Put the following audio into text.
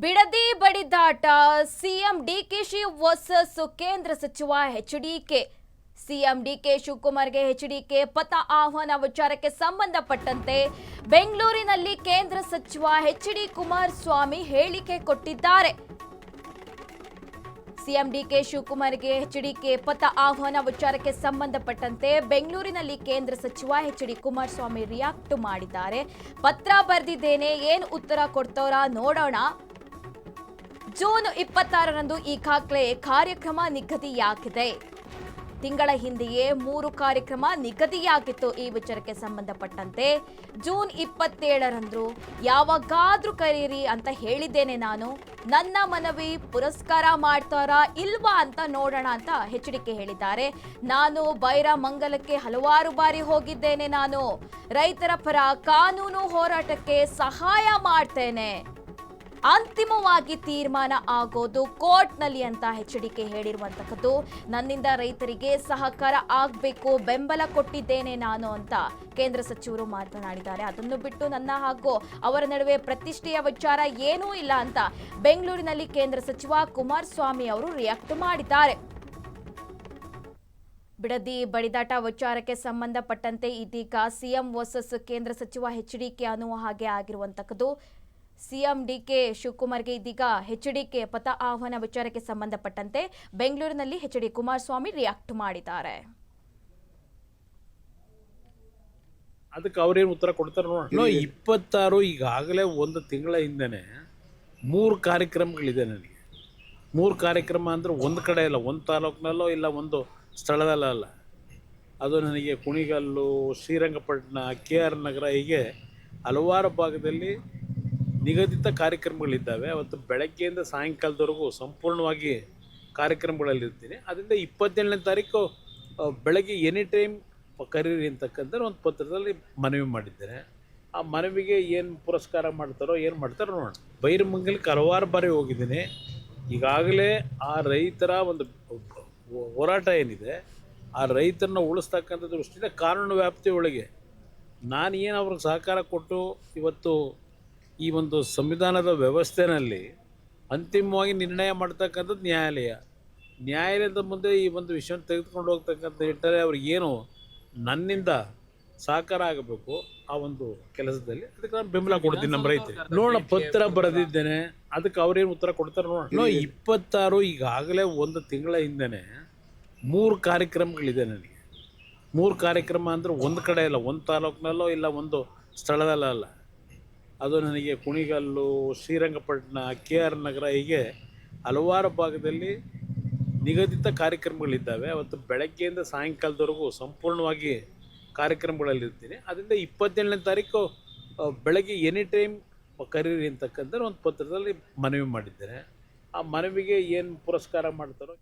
Bidadi ಬಡಿದಾಟ CM DKShi versus ಕೇಂದ್ರ ಸಚಿವ HDK CM DK ಶಿವಕುಮಾರ್ಗೆ HDK ಪಥ ಆಹ್ವಾನ ವಿಚಾರಕ್ಕೆ ಸಂಬಂಧಪಟ್ಟಂತೆ ಬೆಂಗಳೂರಿನಲ್ಲಿ ಕೇಂದ್ರ ಸಚಿವ ಎಚ್ಡಿ ಕುಮಾರಸ್ವಾಮಿ ಹೇಳಿಕೆ ಕೊಟ್ಟಿದ್ದಾರೆ. ಸಿಎಂ ಡಿಕೆ ಶಿವಕುಮಾರ್ಗೆ ಎಚ್ಡಿಕೆ ಪಥ ಆಹ್ವಾನ ವಿಚಾರಕ್ಕೆ ಸಂಬಂಧಪಟ್ಟಂತೆ ಬೆಂಗಳೂರಿನಲ್ಲಿ ಕೇಂದ್ರ ಸಚಿವ ಎಚ್ಡಿ ಕುಮಾರಸ್ವಾಮಿ ರಿಯಾಕ್ಟ್ ಮಾಡಿದ್ದಾರೆ. ಪತ್ರ ಬರೆದಿದ್ದೇನೆ, ಏನು ಉತ್ತರ ಕೊಡ್ತಾರ ನೋಡೋಣ. ಜೂನ್ 26ರಂದು ಈಗಾಗಲೇ ಕಾರ್ಯಕ್ರಮ ನಿಗದಿಯಾಗಿದೆ. ತಿಂಗಳ ಹಿಂದೆಯೇ 3 ಕಾರ್ಯಕ್ರಮ ನಿಗದಿಯಾಗಿತ್ತು. ಈ ವಿಚಾರಕ್ಕೆ ಸಂಬಂಧಪಟ್ಟಂತೆ ಜೂನ್ 27ರಂದು ಯಾವಾಗಾದ್ರೂ ಕರೀರಿ ಅಂತ ಹೇಳಿದ್ದೇನೆ. ನಾನು ನನ್ನ ಮನವಿ ಪುರಸ್ಕಾರ ಮಾಡ್ತಾರಾ ಇಲ್ವಾ ಅಂತ ನೋಡೋಣ ಅಂತ ಎಚ್ಡಿಕೆ ಹೇಳಿದ್ದಾರೆ. ನಾನು ಬೈರಮಂಗಲಕ್ಕೆ ಹಲವಾರು ಬಾರಿ ಹೋಗಿದ್ದೇನೆ. ನಾನು ರೈತರ ಪರ ಕಾನೂನು ಹೋರಾಟಕ್ಕೆ ಸಹಾಯ ಮಾಡ್ತೇನೆ. ಅಂತಿಮವಾಗಿ ತೀರ್ಮಾನ ಆಗೋದು ಕೋರ್ಟ್ನಲ್ಲಿ ಅಂತ ಎಚ್ಡಿಕೆ ಹೇಳಿರುವಂತಹದ್ದು. ನನ್ನಿಂದ ರೈತರಿಗೆ ಸಹಕಾರ ಆಗಬೇಕು, ಬೆಂಬಲ ಕೊಟ್ಟಿದ್ದೇನೆ ನಾನು ಅಂತ ಕೇಂದ್ರ ಸಚಿವರು ಮಾತನಾಡಿದ್ದಾರೆ. ಅದನ್ನು ಬಿಟ್ಟು ನನ್ನ ಹಾಗೂ ಅವರ ನಡುವೆ ಪ್ರತಿಷ್ಠೆಯ ವಿಚಾರ ಏನೂ ಇಲ್ಲ ಅಂತ ಬೆಂಗಳೂರಿನಲ್ಲಿ ಕೇಂದ್ರ ಸಚಿವ ಕುಮಾರಸ್ವಾಮಿ ಅವರು ರಿಯಾಕ್ಟ್ ಮಾಡಿದ್ದಾರೆ. ಬಿಡದಿ ಬಡಿದಾಟ ವಿಚಾರಕ್ಕೆ ಸಂಬಂಧಪಟ್ಟಂತೆ ಇದೀಗ ಸಿಎಂ ವರ್ಸಸ್ ಕೇಂದ್ರ ಸಚಿವ ಎಚ್ಡಿಕೆ ಅನ್ನುವ ಹಾಗೆ ಆಗಿರುವಂತಹದ್ದು. ಸಿಎಂ ಡಿಕೆ ಶಿವಕುಮಾರ್ಗೆ ಇದೀಗ ಎಚ್ಡಿಕೆ ಪಥ ಆಹ್ವಾನ ವಿಚಾರಕ್ಕೆ ಸಂಬಂಧಪಟ್ಟಂತೆ ಬೆಂಗಳೂರಿನಲ್ಲಿ ಎಚ್ಡಿ ಕುಮಾರಸ್ವಾಮಿ ರಿಯಾಕ್ಟ್ ಮಾಡಿದ್ದಾರೆ. ಅದಕ್ಕೆ ಅವ್ರೇನು ಉತ್ತರ ಕೊಡ್ತಾರೆ ನೋಡಿ. 26 ಈಗಾಗಲೇ ಒಂದು ತಿಂಗಳ ಹಿಂದೆನೆ 3 ಕಾರ್ಯಕ್ರಮಗಳಿದೆ ನನಗೆ. 3 ಕಾರ್ಯಕ್ರಮ ಅಂದರೆ ಒಂದು ಕಡೆ ಇಲ್ಲ, ಒಂದು ತಾಲೂಕಿನಲ್ಲೋ ಇಲ್ಲ ಒಂದು ಸ್ಥಳದಲ್ಲ. ಅದು ನನಗೆ ಕುಣಿಗಲ್ಲು, ಶ್ರೀರಂಗಪಟ್ಟಣ, KR ನಗರ, ಹೀಗೆ ಹಲವಾರು ಭಾಗದಲ್ಲಿ ನಿಗದಿತ ಕಾರ್ಯಕ್ರಮಗಳಿದ್ದಾವೆ. ಅವತ್ತು ಬೆಳಗ್ಗೆಯಿಂದ ಸಾಯಂಕಾಲದವರೆಗೂ ಸಂಪೂರ್ಣವಾಗಿ ಕಾರ್ಯಕ್ರಮಗಳಲ್ಲಿರ್ತೀನಿ. ಅದರಿಂದ 27ನೇ ತಾರೀಕು ಬೆಳಗ್ಗೆ ಎನಿ ಟೈಮ್ ಕರೀರಿ ಅಂತಕ್ಕಂಥ ಒಂದು ಪತ್ರದಲ್ಲಿ ಮನವಿ ಮಾಡಿದ್ದೇನೆ. ಆ ಮನವಿಗೆ ಏನು ಪುರಸ್ಕಾರ ಮಾಡ್ತಾರೋ ಏನು ಮಾಡ್ತಾರೋ ನೋಡೋಣ. ಬೈರಮಂಗಲಕ್ಕೆ ಹಲವಾರು ಬಾರಿ ಹೋಗಿದ್ದೀನಿ. ಈಗಾಗಲೇ ಆ ರೈತರ ಒಂದು ಹೋರಾಟ ಏನಿದೆ, ಆ ರೈತರನ್ನ ಉಳಿಸ್ತಕ್ಕಂಥ ದೃಷ್ಟಿಯಿಂದ ಕಾನೂನು ವ್ಯಾಪ್ತಿ ಒಳಗೆ ನಾನು ಏನು ಅವ್ರಿಗೆ ಸಹಕಾರ ಕೊಟ್ಟು ಇವತ್ತು ಈ ಒಂದು ಸಂವಿಧಾನದ ವ್ಯವಸ್ಥೆಯಲ್ಲಿ ಅಂತಿಮವಾಗಿ ನಿರ್ಣಯ ಮಾಡ್ತಕ್ಕಂಥದ್ದು ನ್ಯಾಯಾಲಯದ ಮುಂದೆ ಈ ಒಂದು ವಿಷಯವನ್ನು ತೆಗೆದುಕೊಂಡು ಹೋಗ್ತಕ್ಕಂಥ ನಿಟ್ಟಲ್ಲಿ ಅವ್ರಿಗೇನು ನನ್ನಿಂದ ಸಹಕಾರ ಆಗಬೇಕು ಆ ಒಂದು ಕೆಲಸದಲ್ಲಿ, ಅದಕ್ಕೆ ನಾನು ಬೆಂಬಲ ಕೊಡ್ತೀನಿ. ನಮ್ಮ ರೈತರಿಗೆ ನೋಡೋಣ, ಪತ್ರ ಬರೆದಿದ್ದೇನೆ. ಅದಕ್ಕೆ ಅವ್ರೇನು ಉತ್ತರ ಕೊಡ್ತಾರೆ ನೋಡೋಣ. 26 ಈಗಾಗಲೇ ಒಂದು ತಿಂಗಳ ಹಿಂದೆನೆ 3 ಕಾರ್ಯಕ್ರಮಗಳಿದೆ ನನಗೆ. 3 ಕಾರ್ಯಕ್ರಮ ಅಂದರೆ ಒಂದು ಕಡೆ ಇಲ್ಲ, ಒಂದು ತಾಲೂಕಿನಲ್ಲೋ ಇಲ್ಲ ಒಂದು ಸ್ಥಳದಲ್ಲ. ಅದು ನನಗೆ ಕುಣಿಗಲ್ಲು, ಶ್ರೀರಂಗಪಟ್ಟಣ, KR ನಗರ, ಹೀಗೆ ಹಲವಾರು ಭಾಗದಲ್ಲಿ ನಿಗದಿತ ಕಾರ್ಯಕ್ರಮಗಳಿದ್ದಾವೆ. ಅವತ್ತು ಬೆಳಗ್ಗೆಯಿಂದ ಸಾಯಂಕಾಲದವರೆಗೂ ಸಂಪೂರ್ಣವಾಗಿ ಕಾರ್ಯಕ್ರಮಗಳಲ್ಲಿರ್ತೀನಿ. ಅದರಿಂದ 27ನೇ ತಾರೀಕು ಬೆಳಗ್ಗೆ ಎನಿ ಟೈಮ್ ಕರೀರಿ ಅಂತಕ್ಕಂಥ ಒಂದು ಪತ್ರದಲ್ಲಿ ಮನವಿ ಮಾಡಿದ್ದೇನೆ. ಆ ಮನವಿಗೆ ಏನು ಪುರಸ್ಕಾರ ಮಾಡ್ತಾರೋ